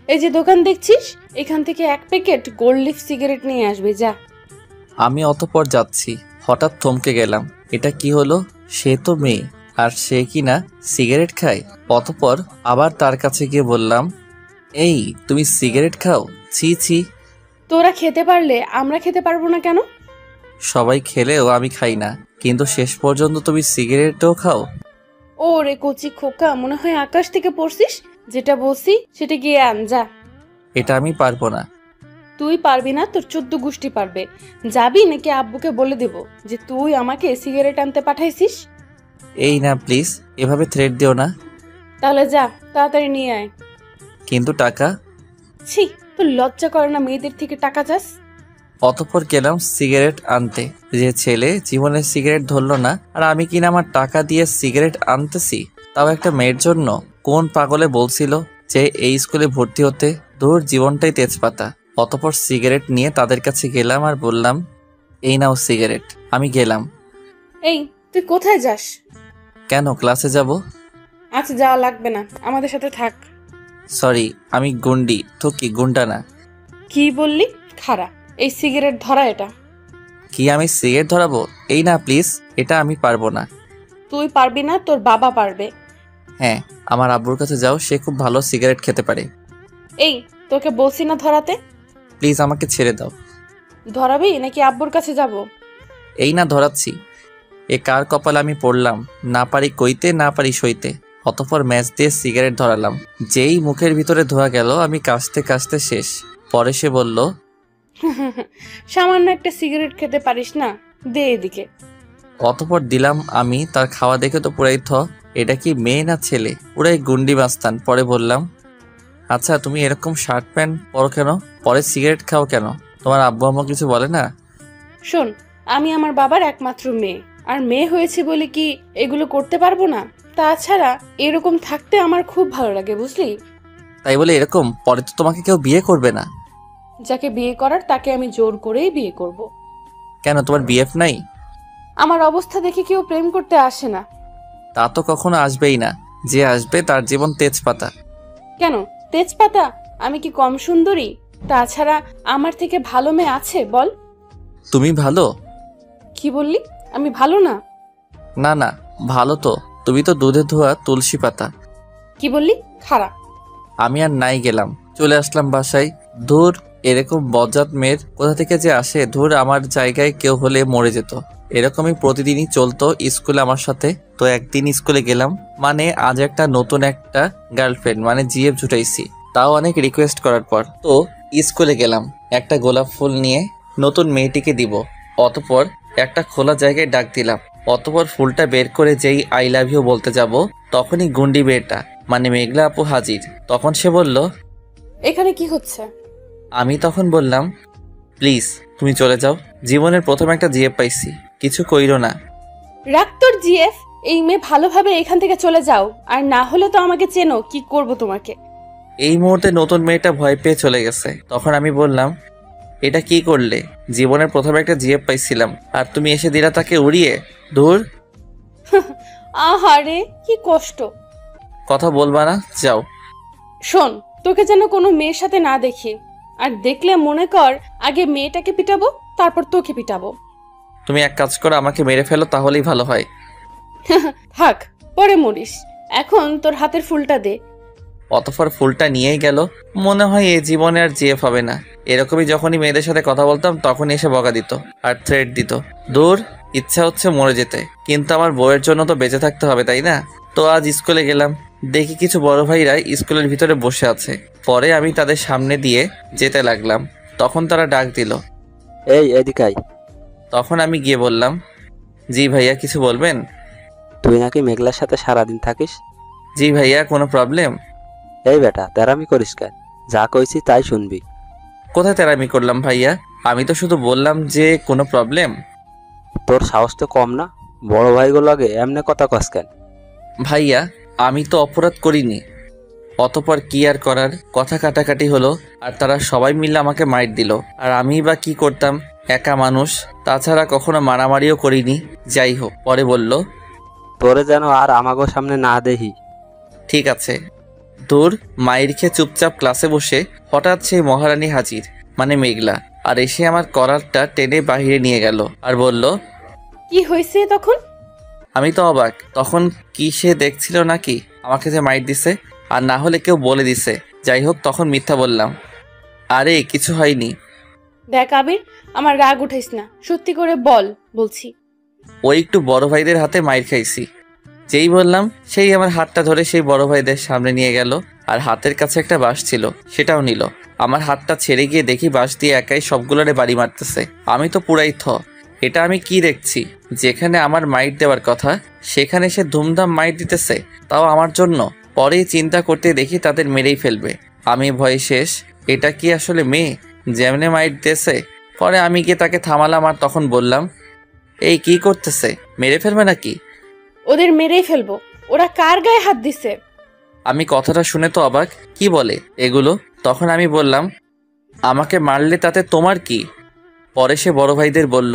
এই যে দোকান দেখছিস, এখান থেকে 1 প্যাকেট গোল্ড লিফ সিগারেট নিয়ে আসবি, যা। আমি অতপর যাচ্ছি, হঠাৎ থমকে গেলাম। এটা কি হলো? সে তো মেয়ে, আর সে কি না সিগারেট খায়। অতপর আবার তার কাছে গিয়ে বললাম, এই তুমি সিগারেট খাও? ছি ছি। তোরা খেতে পারলে আমরা খেতে পারবো না কেন? সবাই খেলেও আমি খাই না, কিন্তু শেষ পর্যন্ত তুমি সিগারেটও খাও? ও রে কচি খোকা, মনে হয় আকাশ থেকে পড়ছিস। যেটা বলছি সেটা গিয়ে আন যা। এটা আমি পারবো না। তুই পারবি না, তোর 14 গোষ্ঠী পারবে। যাবি নাকি আব্বুকে বলে দেব যে তুই আমাকে সিগারেট আনতে পাঠাইছিস? এই না প্লিজ, এভাবে থ্রেট দিও না। তাহলে যা, তাড়াতাড়ি নিয়ে আয়। কিন্তু টাকা? ছি, তোর লজ্জা করে না মেয়েদের থেকে টাকা চাস? অতঃপর গেলাম সিগারেট আনতে। যে ছেলে জীবনে সিগারেট ধরলো না, আর আমি কিনা আমার টাকা দিয়ে সিগারেট আনতেছি, তাও একটা মেয়ের জন্য। কোন পাগলে বলছিল যে এই স্কুলে ভর্তি হতে? দূর, জীবনটাই তেজপাতা। অতঃপর সিগারেট নিয়ে তাদের কাছে গেলাম আর বললাম, এই নাও সিগারেট। আমি গেলাম। এই, তুই কোথায় যাস? কেন, ক্লাসে যাব। আচ্ছা, যাওয়া লাগবে না, আমাদের সাথে থাক। সরি, আমি গুন্ডি তো কি গুন্ডা না। কি বললি? খারা, এই সিগারেট ধরা এটা। কি আমি সিগারেট ধরাবো? এই না প্লিজ, এটা আমি পারবো না। তুই পারবি না, তোর বাবা পারবে। হ্যাঁ, আমার আব্বুর কাছে যাও, সে খুব ভালো সিগারেট খেতে পারে। এই, তোকে বলছি না ধরাতে। প্লিজ আমাকে ছেড়ে দাও। ধরাবি নাকি আব্বুর কাছে যাব? এই না ধরাচ্ছি। এ কার কপালে আমি পড়লাম, না পারি কইতে না পারি সইতে। অতঃপর ম্যাচ দিয়ে সিগারেট ধরালাম। যেই মুখের ভিতরে ধোয়া গেল, আমি কাশতে কাশতে শেষ। পরে সে বলল, সামান্য একটা সিগারেট খেতে পারিস না, দে এদিকে। অতঃপর দিলাম আমি। তার খাওয়া দেখে তো পুরাই এটা কি মেয়ে না ছেলে, পুরাই গুন্ডি মাস্তান। পরে বললাম, আচ্ছা তুমি এরকম শার্ট প্যান্ট পরো কেন? পরে সিগারেট খাও কেন? তোমার আব্বু আম্মু কিছু বলে না? শোন, আমি আমার বাবার একমাত্র মেয়ে, আর মেয়ে হয়েছে বলে কি এগুলো করতে পারবো না? তাছাড়া এরকম থাকতে আমার খুব ভালো লাগে, বুঝলি? তাই বলে এরকম? পরে তো তোমাকে কেউ বিয়ে করবে না। যাকে বিয়ে করার তাকে আমি জোর করেই বিয়ে করব। কেন, তোমার বিএফ নাই? আমার অবস্থা দেখে কেউ প্রেম করতে আসে না। তা তো কখনো আসবেই না। যে আসবে তার জীবন তেজপাতা। কেন তেজপাতা? আমি কি কম সুন্দরী? তাছাড়া আমার থেকে ভালো মেয়ে আছে বল? তুমি ভালো? কি বললি? আমি ভালো না? না না, ভালো তো। তুমি তো দুধে ধোয়া তুলসী পাতা। কি বললি? খারাপ। আমি আর নাই গেলাম, চলে আসলাম বাসায়। ধুর, এরকম বজ্জাত মেয়ের কোথা থেকে যে আসে। ধুর, আমার জায়গায় কেউ হলে মরে যেত। এরকমই প্রতিদিনই চলতো স্কুলে আমার সাথে। তো একদিন স্কুলে গেলাম, মানে আজ একটা নতুন একটা গার্লফ্রেন্ড মানে জিএফ জুটাইছি, তাও অনেক রিকোয়েস্ট করার পর। তো স্কুলে গেলাম, একটা গোলাপ ফুল নিয়ে নতুন মেয়েটিকে দিব। অতঃপর একটা খোলা জায়গায় ডাক দিলাম। অতঃপর ফুলটা বের করে যেই আই লাভ ইউ বলতে যাব, তখনই গুন্ডি মেয়েটা মানে মেঘলা আপু হাজির। তখন সে বলল, এখানে কি হচ্ছে? আমি তখন বললাম, প্লিজ তুমি চলে যাও, জীবনের প্রথম একটা জিএফ পাইছি, কিছু কইরো না। রাখ তোর জিএফ। এই মেয়ে ভালোভাবে এখান থেকে চলে যাও, আর না হলে তো আমাকে চেনো, কি করব তোমাকে। এই মুহূর্তে নতুন মেয়েটা ভয় পেয়ে চলে গেছে। তখন আমি বললাম, এটা কি করলে? জীবনের প্রথম একটা জিএফ পাইছিলাম, আর তুমি এসে দিলা তাকে উড়িয়ে। ধুর, আহারে কি কষ্ট। কথা বলবা না, যাও। শোন, তোকে যেন কোনো মেয়ের সাথে না দেখি, আর দেখলে মনে কর আগে মেয়েটাকে পিটাবো, তারপর তোকে পিটাবো। তুমি এক কাজ করো, আমাকে মেরে ফেলো, তাহলেই ভালো হয়। থাক, পরে মরিস। এখন তোর হাতের ফুলটা দে। অতঃপর ফুলটা নিয়েই গেল। মনে হয় এই জীবনে আর জিএফ হবে না। এরকমই যখনই মেয়েদের সাথে কথা বলতাম তখনই এসে বকা দিত আর থ্রেট দিত। দূর, ইচ্ছা হচ্ছে মরে যেতে, কিন্তু আমার বউয়ের জন্য তো বেঁচে থাকতে হবে, তাই না? তো আজ স্কুলে গেলাম, দেখি কিছু বড় ভাইরা স্কুলের ভিতরে বসে আছে। পরে আমি তাদের সামনে দিয়ে যেতে লাগলাম, তখন তারা ডাক দিল, এই এদিকে আয়। তখন আমি গিয়ে বললাম, জি ভাইয়া, কিছু বলবেন? তুই নাকি মেঘলার সাথে সারাদিন থাকিস? জি ভাইয়া, কোনো প্রবলেম? এই বেটা, তেরামি করিস কেন? যা কইছি তাই শুনবি। কোথায় তেরামি করলাম ভাইয়া? আমি তো শুধু বললাম যে কোনো প্রবলেম। তোর সাহস তো কম না, বড় ভাইগুলো লাগে এমনি কথা কস কেন? ভাইয়া, আমি তো অপরাধ করিনি। অতঃপর কি আর করার, কথা কাটাকাটি হলো, আর তারা সবাই মিলে আমাকে মাইর দিল। আর আমি বা কি করতাম, একা মানুষ, তাছাড়া কখনো মারামারিও করিনি। যাই হোক, পরে বলল, তোরে যেন আর আমাগো সামনে না দেখি। ঠিক আছে। দূর, মায়ের খেয়ে চুপচাপ ক্লাসে বসে হঠাৎ সেই মহারানী হাজির, মানে মেঘলা, আর এসে আমার কলারটা টেনে বাহিরে নিয়ে গেল আর বলল, কি হয়েছে তখন? আমি তো অবাক। তখন কি সে দেখছিল নাকি আমাকে যে মাইর দিছে, আর না হলে কেউ বলে দিছে। যাই হোক, তখন মিথ্যা বললাম, আরে কিছু হয়নি। দেখ আবির, আমার রাগ উঠাইস না, সত্যি করে বল বলছি। ওই একটু বড় ভাইদের হাতে মাইর খাইছি। যেই বললাম সেই আমার হাতটা ধরে সেই বড় ভাইদের সামনে নিয়ে গেল, আর হাতের কাছে একটা বাঁশ ছিল সেটাও নিল। আমার হাতটা ছেড়ে গিয়ে দেখি বাঁশ দিয়ে একাই সবগুলোরে বাড়ি মারতেছে। আমি তো পুরাই এটা আমি কি দেখছি? যেখানে আমার মাইট দেওয়ার কথা সেখানে সে ধুমধাম মাইট দিতেছে, তাও আমার জন্য। পরেই চিন্তা করতে দেখি তাদের মেরেই ফেলবে। আমি ভয়ে শেষ। এটা কি আসলে মেয়ে? যেমনে মাইট দিয়েছে। পরে আমি গিয়ে তাকে থামালাম আর তখন বললাম, এই কি করতেছে? মেরে ফেলবে নাকি? ওদের মেরেই ফেলবো। ওরা কার গায়ে হাত দিছে? আমি কথাটা শুনে তো অবাক, কি বলে এগুলো? তখন আমি বললাম, আমাকে মারলে তাতে তোমার কি? পরে সে বড় ভাইদের বলল,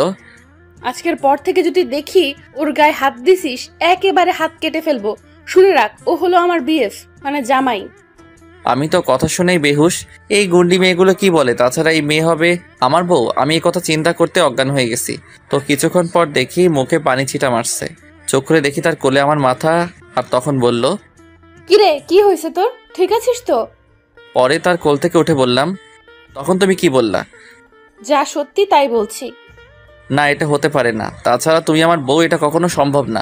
আজকের পর থেকে যদি দেখি ওর গায়ে হাত দিছিস, একেবারে হাত কেটে ফেলবো। শুনে রাখ, ও হলো আমার বিএফ, মানে জামাই। আমি তো কথা শুনেই বেহুশ। এই গুন্ডি মেয়েগুলো কি বলে? তাছাড়া এই মেয়ে হবে আমার বউ? আমি এই কথা চিন্তা করতে অজ্ঞান হয়ে গেছি। তো কিছুক্ষণ পর দেখি মুখে পানি ছিটা মারছে। চোখ করে দেখি তার কোলে আমার মাথা, আর তখন বলল, কিরে, কি হয়েছে তোর? ঠিক আছিস তো? পরে তার কোল থেকে উঠে বললাম, তখন তুমি কি বললা? যা সত্যি তাই বলছি। না, এটা হতে পারে না। তাছাড়া তুমি আমার বউ, এটা কখনো সম্ভব না।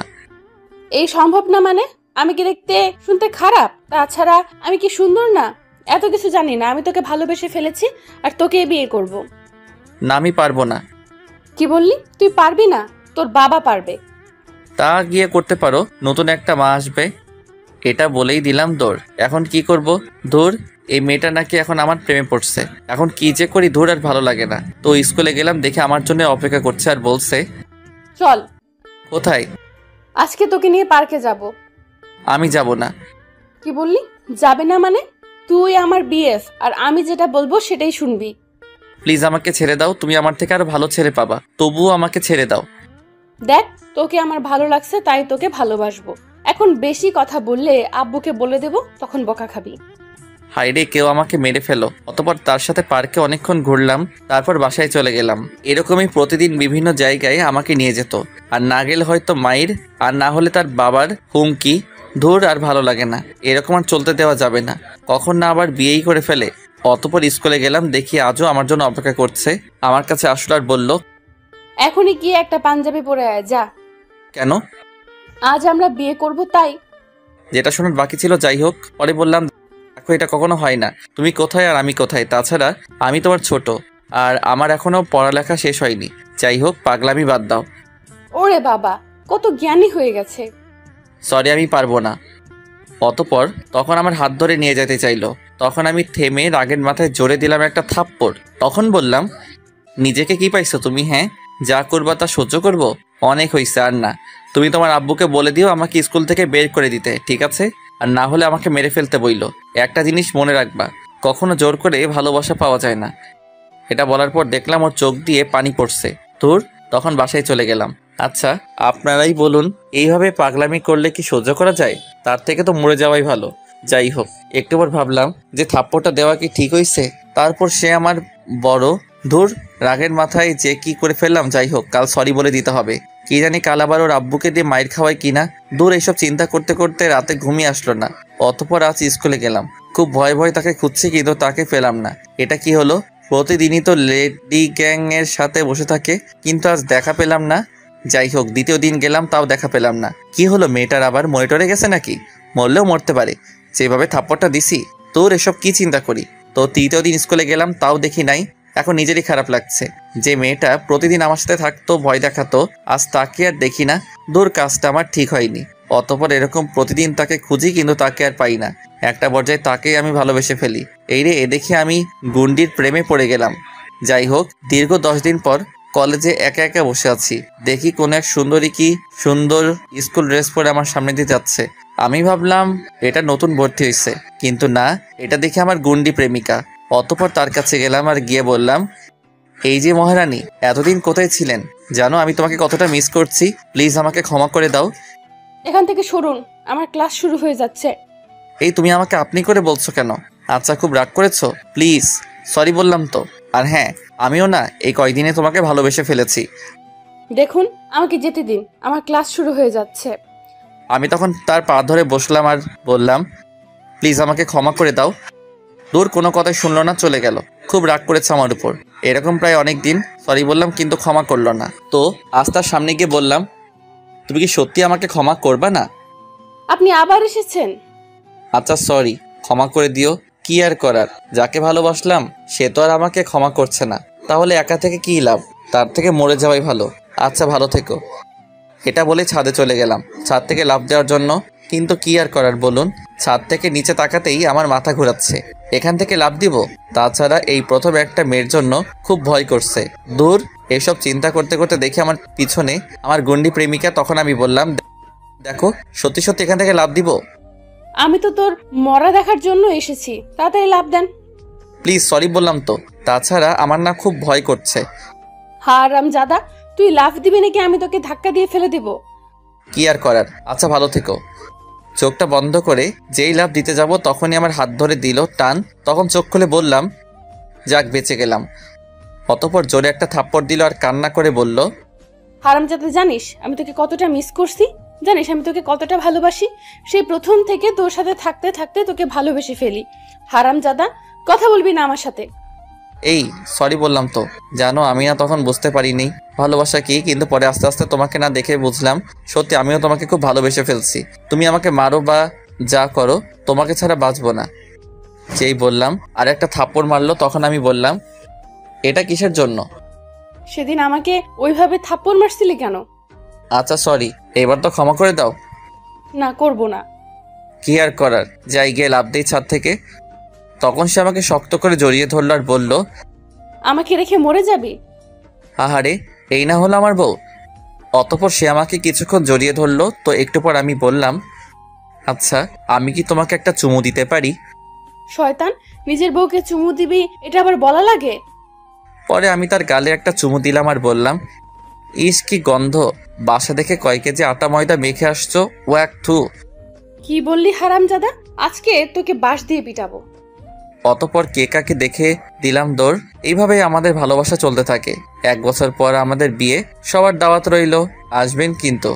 এই সম্ভব না মানে? আমি কি দেখতে শুনতে খারাপ? তাছাড়া আমি কি সুন্দর না? এত কিছু জানি না। আমি তোকে ভালোবেসে ফেলেছি আর তোকে বিয়ে করব। না, আমি পারবো না। কি বললি? তুই পারবি না? তোর বাবা পারবে। তা গিয়ে করতে পারো, নতুন একটা মা আসবে। এটা বলেই দিলাম দৌড়। এখন কি করব? ধুর, এই মেয়েটা নাকি এখন আমার প্রেমে পড়ছে। এখন কি যে করি, ধুর, আর ভালো লাগে না। তো স্কুলে গেলাম, দেখে আমার জন্য অপেক্ষা করছে আর বলছে, চল। কোথায়? আজকে তোকে নিয়ে পার্কে যাব। আমি যাব না। কি বললি? যাবে না মানে? তুই আমার বিএফ আর আমি যেটা বলবো সেটাই শুনবি। প্লিজ আমাকে ছেড়ে দাও। তুমি আমার থেকে আরো ভালো ছেলে পাবা, তবুও আমাকে ছেড়ে দাও। দেখ, তোকে আমার ভালো লাগছে তাই তোকে ভালোবাসবো। এখন বেশি কথা বললে আব্বুকে বলে দেব, তখন বকা খাবি। হাইরে, কেউ আমাকে মেরে ফেলো। অতপর তার সাথে পার্কে অনেকক্ষণ ঘুরলাম, তারপর বাসায় চলে গেলাম। এরকমই প্রতিদিন বিভিন্ন জায়গায় আমাকে নিয়ে যেত, আর না গেলে হয়তো মায়ের, আর না হলে তার বাবার হুমকি। ধুর, আর ভালো লাগে না। এরকম আর চলতে দেওয়া যাবে না। কখন না আবার বিয়েই করে ফেলে। অতপর স্কুলে গেলাম, দেখি আজও আমার জন্য অপেক্ষা করছে। আমার কাছে আসলো আর বলল, এখনই গিয়ে একটা পাঞ্জাবি পরে আয় যা। কেন? আজ আমরা বিয়ে করব তাই। যেটা শোনার বাকি ছিল। যাই হোক, পরে বললাম, দেখো, এটা কখনো হয় না। তুমি কোথায় আর আমি কোথায়? তাছাড়া আমি তোমার ছোট, আর আমার এখনো পড়ালেখা শেষ হয়নি। যাই হোক, পাগলামি বাদ দাও। ওরে বাবা, কত জ্ঞানী হয়ে গেছে। সরি, আমি পারবো না। অতপর তখন আমার হাত ধরে নিয়ে যেতে চাইলো। তখন আমি থেমে রাগের মাথায় জোরে দিলাম একটা থাপ্পড়। তখন বললাম, নিজেকে কি পাইছো তুমি? হ্যাঁ, যা করবা তা সহ্য করবো? অনেক হয়েছে, আর না। তুমি তোমার আব্বুকে বলে দিও আমাকে স্কুল থেকে বের করে দিতে, ঠিক আছে? আর না হলে আমাকে মেরে ফেলতে বইলো। একটা জিনিস মনে রাখবা, কখনো জোর করে ভালোবাসা পাওয়া যায় না। এটা বলার পর দেখলাম ওর চোখ দিয়ে পানি পড়ছে। ধুর, তখন বাসায় চলে গেলাম। আচ্ছা, আপনারাই বলুন, এইভাবে পাগলামি করলে কি সহ্য করা যায়? তার থেকে তো মরে যাওয়াই ভালো। যাই হোক, একটু পর ভাবলাম যে থাপ্পড়টা দেওয়া কি ঠিক হয়েছে? তারপর সে আমার বড়। ধুর, রাগের মাথায় যে কি করে ফেললাম। যাই হোক, কাল সরি বলে দিতে হবে। কি জানি কাল আবার ওর আব্বুকে দিয়ে মাইর খাওয়ায় কিনা। দূর, এইসব চিন্তা করতে করতে রাতে ঘুমিয়ে আসলো না। অতপর আজ স্কুলে গেলাম, খুব ভয় ভয় তাকে খুঁজছি, কিন্তু তাকে পেলাম না। এটা কি হলো? প্রতিদিনই তো লেডি গ্যাং এর সাথে বসে থাকে, কিন্তু আজ দেখা পেলাম না। যাই হোক, দ্বিতীয় দিন গেলাম, তাও দেখা পেলাম না। কি হলো, মেয়েটার আবার মনিটরে গেছে নাকি? মরলেও মরতে পারে, যেভাবে থাপ্পড়টা দিছি। তোর এসব কি চিন্তা করি। তো তৃতীয় দিন স্কুলে গেলাম, তাও দেখি নাই। এখন নিজেরই খারাপ লাগছে। যে মেয়েটা প্রতিদিন আমার সাথে থাকতো, ভয় দেখাতো, আজ তাকে আর দেখি না। দূর, কাজটা আমার ঠিক হয়নি। অতপর এরকম প্রতিদিন তাকে খুঁজি, কিন্তু তাকে আর পাই না। একটা পর্যায়ে তাকেই আমি ভালোবেসে ফেলি। এই রে, এ দেখে আমি গুন্ডির প্রেমে পড়ে গেলাম। যাই হোক, দীর্ঘ 10 দিন পর কলেজে একা একা বসে আছি। দেখি কোন এক সুন্দরী কি সুন্দর স্কুল ড্রেস পরে আমার সামনে দিয়ে যাচ্ছে। আমি ভাবলাম এটা নতুন ভর্তি হয়েছে, কিন্তু না, এটা দেখে আমার গুন্ডি প্রেমিকা। অতপর তার কাছে গেলাম আর গিয়ে বললাম, এই যে মহারানী, এতদিন কোথায় ছিলেন? জানো আমি তোমাকে কতটা মিস করছি। প্লিজ আমাকে ক্ষমা করে দাও। এখান থেকে সরুন, আমার ক্লাস শুরু হয়ে যাচ্ছে। এই, তুমি আমাকে আপনি করে বলছো কেন? আচ্ছা, খুব রাগ করেছো? প্লিজ, সরি বললাম তো। আর হ্যাঁ, আমিও না এই কয়দিনে তোমাকে ভালোবেসে ফেলেছি। দেখুন, আমাকে যেতে দিন, আমার ক্লাস শুরু হয়ে যাচ্ছে। আমি তখন তার পা ধরে বসলাম আর বললাম, প্লিজ আমাকে ক্ষমা করে দাও। দূর, কোনো কথাই শুনলো না, চলে গেল। খুব রাগ করেছে আমার উপর। এরকম প্রায় অনেক দিন সরি বললাম কিন্তু ক্ষমা করলো না। তো আজ তার সামনে গিয়ে বললাম, তুমি কি সত্যি আমাকে ক্ষমা করবা না? আপনি আবার এসেছেন? আচ্ছা সরি, ক্ষমা করে দিও। কি আর করার, যাকে ভালোবাসলাম সে তো আর আমাকে ক্ষমা করছে না, তাহলে একা থেকে কী লাভ? তার থেকে মরে যাওয়াই ভালো। আচ্ছা ভালো থেকো। এটা বলে ছাদে চলে গেলাম ছাদ থেকে লাফ দেওয়ার জন্য, কিন্তু কি আর করার বলুন, ছাদ থেকে নিচে তাকাতেই আমার মাথা ঘোরাচ্ছে। এখান থেকে লাফ দিব? তাছাড়া এই প্রথম একটা মেয়ের জন্য খুব ভয় করছে। দূর, এসব চিন্তা করতে করতে দেখি আমার পিছনে আমার গন্ডি প্রেমিকা। তখন আমি বললাম, দেখো সত্যি সত্যি এখান থেকে লাফ দিব? আমি তো তোর মরা দেখার জন্য এসেছি, তাড়াতাড়ি লাফ দেন। প্লিজ সরি বললাম তো, তাছাড়া আমার না খুব ভয় করছে। হারামজাদা, তুই লাফ দিবি নাকি আমি তোকে ধাক্কা দিয়ে ফেলে দেব? কি আর করার, আচ্ছা ভালো থেকো। চোখটা বন্ধ করে যেই লাফ দিতে যাব তখনই আমার হাত ধরে দিল টান। তখন চোখ খুলে বললাম, যাক বেঁচে গেলাম। অতঃপর জোরে একটা থাপ্পড় দিল আর কান্না করে বলল, হারামজাদা, জানিস আমি তোকে কতটা মিস করছি? জানিস আমি তোকে কতটা ভালোবাসি? সেই প্রথম থেকে তোর সাথে থাকতে থাকতে তোকে ভালোবেসে ফেলি। হারামজাদা, কথা বলবি না আমার সাথে। এই সরি বললাম তো। জানো আমি না তখন বুঝতে পারিনি ভালোবাসা কি, কিন্তু পরে আস্তে আস্তে তোমাকে না দেখে বুঝলাম সত্যি আমিও তোমাকে খুব ভালোবেসে ফেলছি। তুমি আমাকে মারো বা যা করো, তোমাকে ছাড়া বাঁচবো না। যেই বললাম আর একটা থাপ্পড় মারলো। তখন আমি বললাম, এটা কিসের জন্য? সেদিন আমাকে ওইভাবে থাপ্পড় মারছিলি কেন? আচ্ছা সরি, এবার তো ক্ষমা করে দাও। না, করব না। কি আর করার, যাই গিয়ে লাফ দিই ছাদ থেকে। তখন সে আমাকে শক্ত করে জড়িয়ে ধরলো আর বলল, আমাকে রেখে মরে যাবি? আহারে, এই না হলো আমার বউ। অতঃপর সে আমাকে কিছুক্ষণ জড়িয়ে ধরলো। তো একটু পর আমি বললাম, আচ্ছা আমি কি তোমাকে একটা চুমু দিতে পারি? শয়তান, নিজের বউকে চুমু দিবি এটা আবার বলা লাগে? পরে আমি তার গালে একটা চুমু দিলাম আর বললাম, ইস কি গন্ধ, বাসা দেখে কয় কেজি আটা ময়দা মেখে আসছো, ও এক থু। কি বললি হারামজাদা? আজকে তোকে বাঁশ দিয়ে পিটাবো। অতঃপর কে কাকে দেখে দিলাম দৌড়। এইভাবেই আমাদের ভালোবাসা চলতে থাকে। 1 বছর পর আমাদের বিয়ে। সবার দাওয়াত রইল, আসবেন কিন্তু।